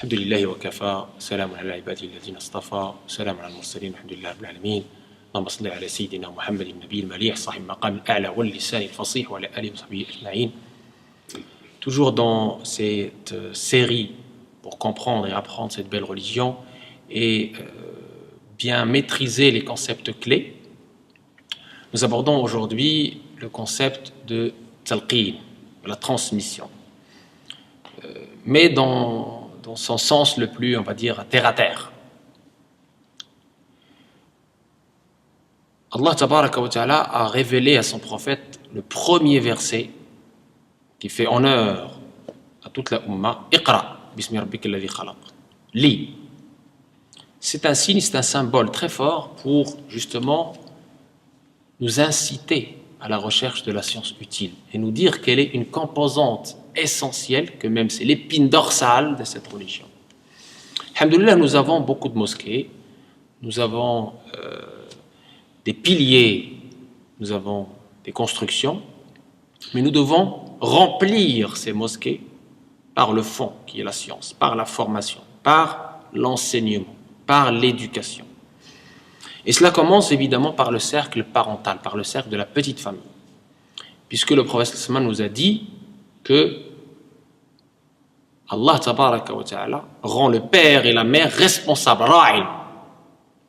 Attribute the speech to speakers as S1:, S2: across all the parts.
S1: الحمد لله وكفى سلام على عباده الذين اصطفى سلام على المرسلين الحمد لله رب العالمين اللهم صل على سيدنا محمد النبي المليح صاحب المقام الأعلى واللسان الفصيح وعلى آله وصحبه أجمعين. Toujours dans cette série pour comprendre et apprendre cette belle religion et bien maîtriser les concepts clés, nous abordons aujourd'hui le concept de talqin, la transmission, mais dans son sens le plus, on va dire, terre à terre. Allah tabaraka wa ta'ala a révélé à son prophète le premier verset qui fait honneur à toute la Ummah. Iqra, bismi rabbika alladhi khalaq. Lis. C'est un signe, c'est un symbole très fort pour justement nous inciter à la recherche de la science utile et nous dire qu'elle est une composante essentielle, que même c'est l'épine dorsale de cette religion. Alhamdulillah, nous avons beaucoup de mosquées, nous avons des piliers, nous avons des constructions, mais nous devons remplir ces mosquées par le fond qui est la science, par la formation, par l'enseignement, par l'éducation. Et cela commence évidemment par le cercle parental, par le cercle de la petite famille, puisque le prophète sallallahu nous a dit que Allah tabaraka wa ta'ala rend le père et la mère responsables, ra'in,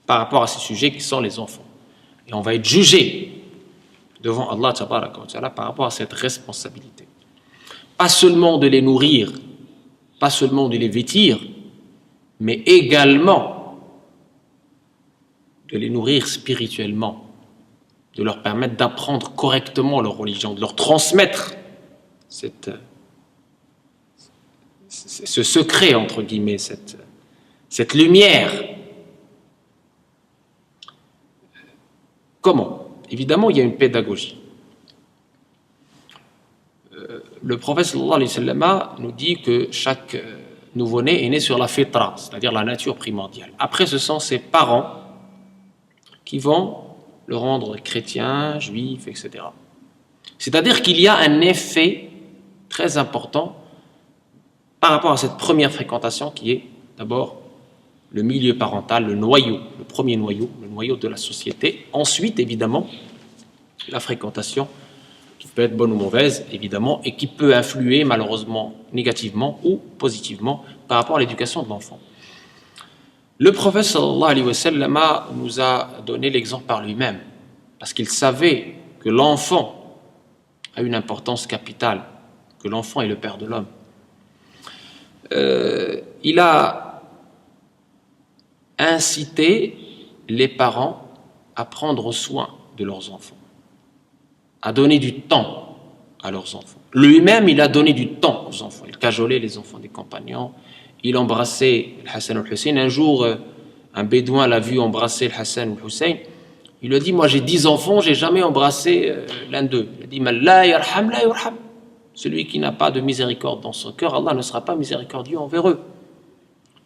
S1: par rapport à ces sujets qui sont les enfants. Et on va être jugé devant Allah tabaraka wa ta'ala par rapport à cette responsabilité. Pas seulement de les nourrir, pas seulement de les vêtir, mais également de les nourrir spirituellement, de leur permettre d'apprendre correctement leur religion, de leur transmettre ce secret, entre guillemets, cette lumière. Comment? Évidemment, il y a une pédagogie. Le prophète sallallahu alayhi wa sallam nous dit que chaque nouveau-né est né sur la fitra, c'est-à-dire la nature primordiale. Après, ce sont ses parents qui vont le rendre chrétien, juif, etc. C'est-à-dire qu'il y a un effet très important par rapport à cette première fréquentation qui est d'abord le milieu parental, le noyau, le premier noyau, le noyau de la société. Ensuite, évidemment, la fréquentation qui peut être bonne ou mauvaise, évidemment, et qui peut influer malheureusement négativement ou positivement par rapport à l'éducation de l'enfant. Le prophète sallallahu alayhi wa sallam nous a donné l'exemple par lui-même, parce qu'il savait que l'enfant a une importance capitale, que l'enfant est le père de l'homme. Il a incité les parents à prendre soin de leurs enfants, à donner du temps à leurs enfants. Lui-même, il a donné du temps aux enfants. Il cajolait les enfants des compagnons, il embrassait le Hassan ou le Hussein. Un jour, un bédouin l'a vu embrasser le Hassan ou le Hussein. Il lui a dit, moi j'ai 10 enfants, j'ai jamais embrassé l'un d'eux. Il a dit, man la yarham, la yurham. Celui qui n'a pas de miséricorde dans son cœur, Allah ne sera pas miséricordieux envers eux.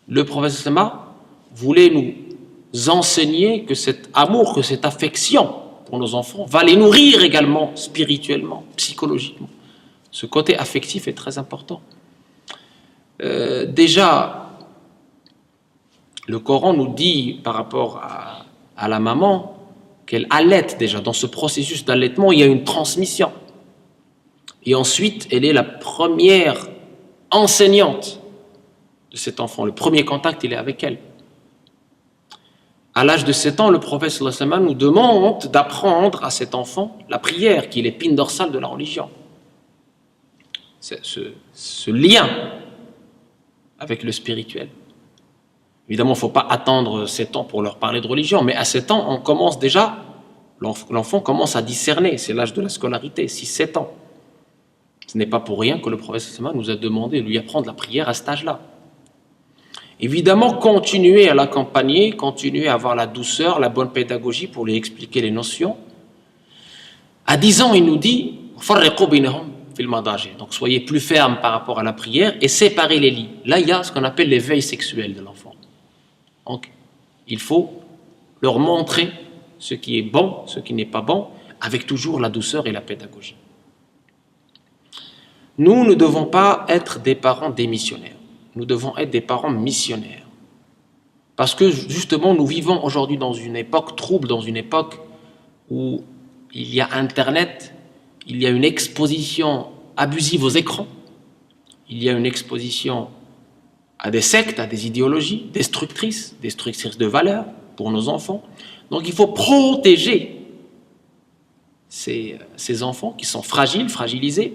S1: Le prophète Sama voulait nous enseigner que cet amour, que cette affection pour nos enfants va les nourrir également spirituellement, psychologiquement. Ce côté affectif est très important. Déjà, le Coran nous dit par rapport à la maman qu'elle allaite déjà. Dans ce processus d'allaitement, il y a une transmission. Et ensuite, elle est la première enseignante de cet enfant. Le premier contact, il est avec elle. À l'âge de 7 ans, le prophète sallallahu alayhi wa sallam nous demande d'apprendre à cet enfant la prière, qui est l'épine dorsale de la religion. Ce lien avec le spirituel. Évidemment, il ne faut pas attendre 7 ans pour leur parler de religion, mais à 7 ans, on commence déjà, l'enfant commence à discerner, c'est l'âge de la scolarité, 6-7 ans. Ce n'est pas pour rien que le prophète sallallahu alayhi wa sallam nous a demandé de lui apprendre la prière à cet âge-là. Évidemment, continuer à l'accompagner, continuer à avoir la douceur, la bonne pédagogie pour lui expliquer les notions. À 10 ans, il nous dit donc soyez plus ferme par rapport à la prière et séparez les lits. Là, il y a ce qu'on appelle l'éveil sexuel de l'enfant. Donc, il faut leur montrer ce qui est bon, ce qui n'est pas bon, avec toujours la douceur et la pédagogie. Nous ne devons pas être des parents démissionnaires. nous devons être des parents missionnaires. Parce que justement, nous vivons aujourd'hui dans une époque trouble, dans une époque où il y a Internet, il y a une exposition abusive aux écrans, il y a une exposition à des sectes, à des idéologies destructrices de valeurs pour nos enfants. Donc il faut protéger ces enfants qui sont fragiles, fragilisés,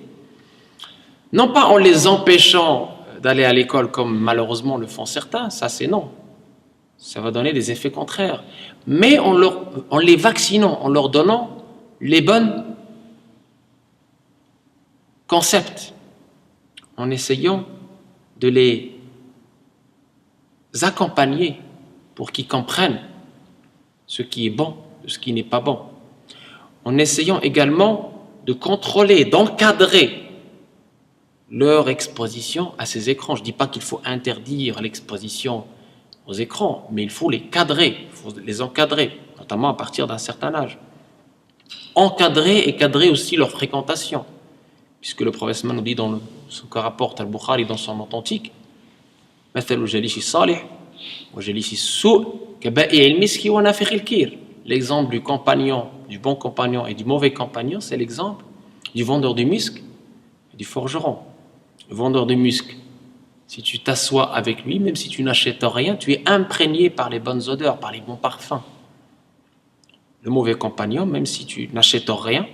S1: non pas en les empêchant d'aller à l'école comme malheureusement le font certains, ça c'est non, ça va donner des effets contraires, mais en les vaccinant, en leur donnant les bons concepts, en essayant de les accompagner pour qu'ils comprennent ce qui est bon, de ce qui n'est pas bon, en essayant également de contrôler, d'encadrer leur exposition à ces écrans. Je ne dis pas qu'il faut interdire l'exposition aux écrans, mais il faut les cadrer, il faut les encadrer, notamment à partir d'un certain âge. Encadrer et cadrer aussi leur fréquentation, puisque le prophète nous dit dans ce que rapporte Al-Bukhari dans son authentique, l'exemple du compagnon, du bon compagnon et du mauvais compagnon, c'est l'exemple du vendeur de musc et du forgeron. Le vendeur de musc, si tu t'assois avec lui, même si tu n'achètes rien, tu es imprégné par les bonnes odeurs, par les bons parfums. Le mauvais compagnon, même si tu n'achètes rien,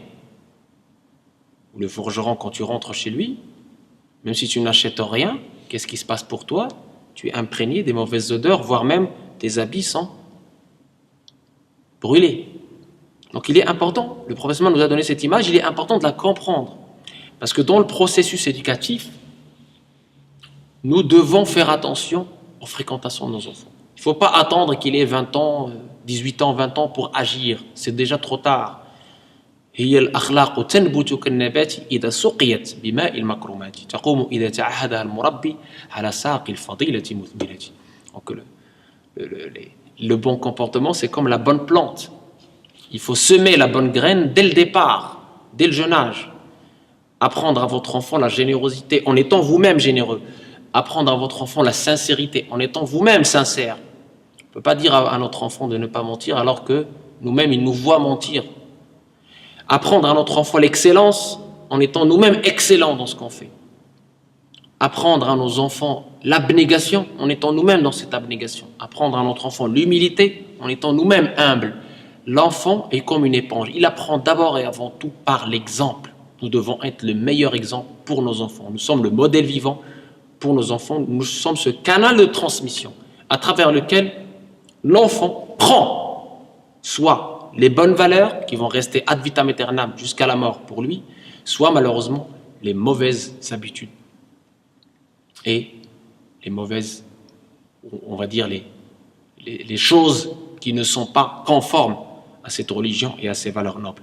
S1: ou le forgeron quand tu rentres chez lui, même si tu n'achètes rien, qu'est-ce qui se passe pour toi? Tu es imprégné des mauvaises odeurs, voire même tes habits sont brûlés. Donc il est important, le professeur nous a donné cette image, il est important de la comprendre. Parce que dans le processus éducatif, nous devons faire attention aux fréquentations de nos enfants. Il ne faut pas attendre qu'il ait 20 ans, 18 ans, 20 ans pour agir. C'est déjà trop tard. هي الأخلاق تنبت كالنبات إذا سقيت بماء المكرمات تقوم إذا تعهدها المربي على ساق الفضيلة مثمرة. Donc le bon comportement, c'est comme la bonne plante. Il faut semer la bonne graine dès le départ, dès le jeune âge. Apprendre à votre enfant la générosité en étant vous-même généreux. Apprendre à votre enfant la sincérité en étant vous-même sincère. On ne peut pas dire à notre enfant de ne pas mentir alors que nous-mêmes, il nous voit mentir. Apprendre à notre enfant l'excellence en étant nous-mêmes excellents dans ce qu'on fait. Apprendre à nos enfants l'abnégation en étant nous-mêmes dans cette abnégation. Apprendre à notre enfant l'humilité en étant nous-mêmes humbles. L'enfant est comme une éponge. Il apprend d'abord et avant tout par l'exemple. Nous devons être le meilleur exemple pour nos enfants. Nous sommes le modèle vivant pour nos enfants. Nous sommes ce canal de transmission à travers lequel l'enfant prend soit les bonnes valeurs qui vont rester ad vitam aeternam jusqu'à la mort pour lui, soit malheureusement les mauvaises habitudes et les mauvaises, on va dire les choses qui ne sont pas conformes à cette religion et à ces valeurs nobles.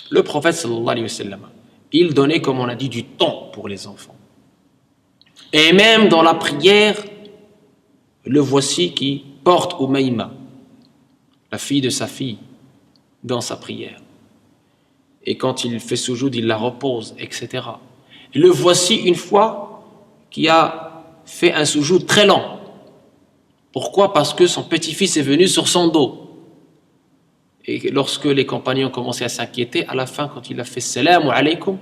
S1: Le prophète sallallahu alayhi wa sallam, il donnait, comme on a dit, du temps pour les enfants. Et même dans la prière, le voici qui porte Umayma, la fille de sa fille, dans sa prière. Et quand il fait soujoud, il la repose, etc. Et le voici une fois qui a fait un soujoud très lent. Pourquoi? Parce que son petit-fils est venu sur son dos. Et lorsque les compagnons commençaient à s'inquiéter, à la fin, quand il a fait salam alaykum,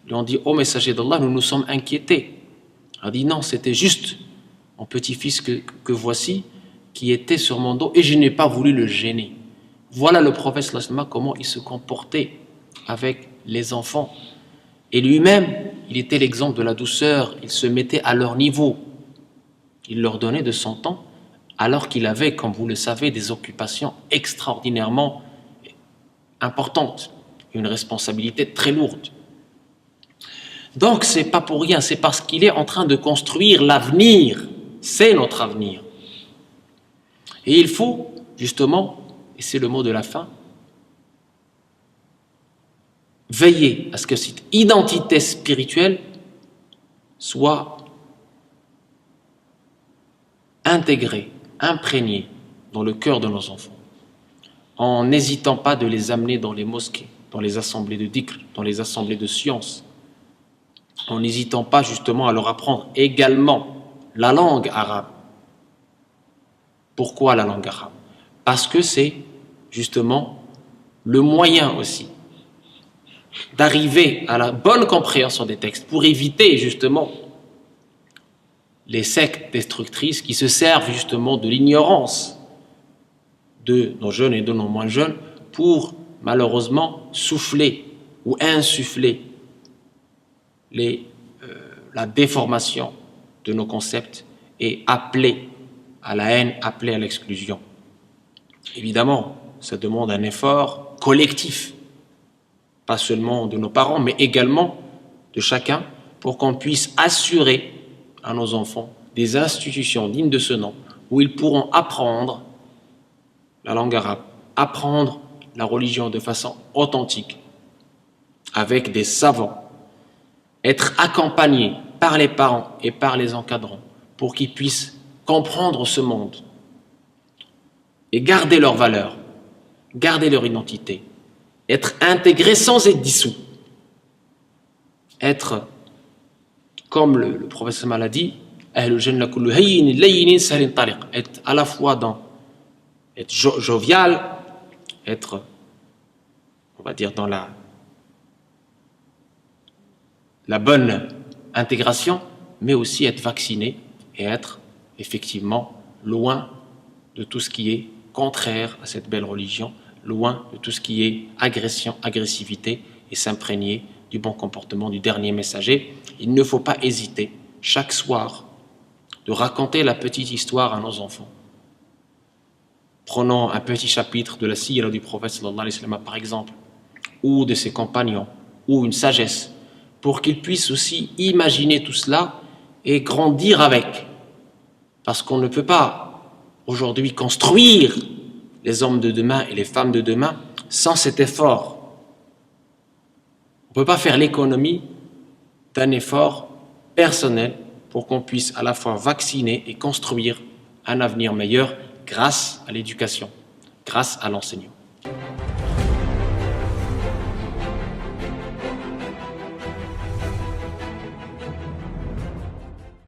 S1: ils ont dit: ô messager d'Allah, nous nous sommes inquiétés. Il a dit: non, c'était juste mon petit-fils que voici qui était sur mon dos et je n'ai pas voulu le gêner. Voilà le prophète sallallahu alayhi wa sallam, comment il se comportait avec les enfants. Et lui-même, il était l'exemple de la douceur, il se mettait à leur niveau. Il leur donnait de son temps, alors qu'il avait, comme vous le savez, des occupations extraordinairement importantes, une responsabilité très lourde. Donc, c'est pas pour rien, c'est parce qu'il est en train de construire l'avenir, c'est notre avenir. Et il faut, justement, et c'est le mot de la fin, veiller à ce que cette identité spirituelle soit intégrée, imprégnée dans le cœur de nos enfants, en n'hésitant pas de les amener dans les mosquées, dans les assemblées de dhikr, dans les assemblées de sciences, en n'hésitant pas justement à leur apprendre également la langue arabe. Pourquoi la langue arabe? Parce que c'est justement le moyen aussi d'arriver à la bonne compréhension des textes pour éviter justement les sectes destructrices qui se servent justement de l'ignorance de nos jeunes et de nos moins jeunes pour malheureusement souffler ou insuffler la déformation de nos concepts et appeler à la haine, appeler à l'exclusion. Évidemment, ça demande un effort collectif, pas seulement de nos parents, mais également de chacun, pour qu'on puisse assurer à nos enfants des institutions dignes de ce nom, où ils pourront apprendre la langue arabe, apprendre la religion de façon authentique, avec des savants, être accompagnés par les parents et par les encadrants, pour qu'ils puissent comprendre ce monde et garder leurs valeurs, garder leur identité, être intégrés sans être dissous, être, comme le professeur l'a dit, être à la fois être jovial, être, on va dire, dans la bonne intégration, mais aussi être vacciné et être effectivement loin de tout ce qui est contraire à cette belle religion, loin de tout ce qui est agression, agressivité, et s'imprégner du bon comportement du dernier messager. Il ne faut pas hésiter chaque soir de raconter la petite histoire à nos enfants. Prenons un petit chapitre de la sira du prophète sallallahu alayhi wa sallam par exemple, ou de ses compagnons, ou une sagesse, pour qu'ils puissent aussi imaginer tout cela et grandir avec. Parce qu'on ne peut pas aujourd'hui construire les hommes de demain et les femmes de demain sans cet effort. On ne peut pas faire l'économie d'un effort personnel pour qu'on puisse à la fois vacciner et construire un avenir meilleur grâce à l'éducation, grâce à l'enseignement.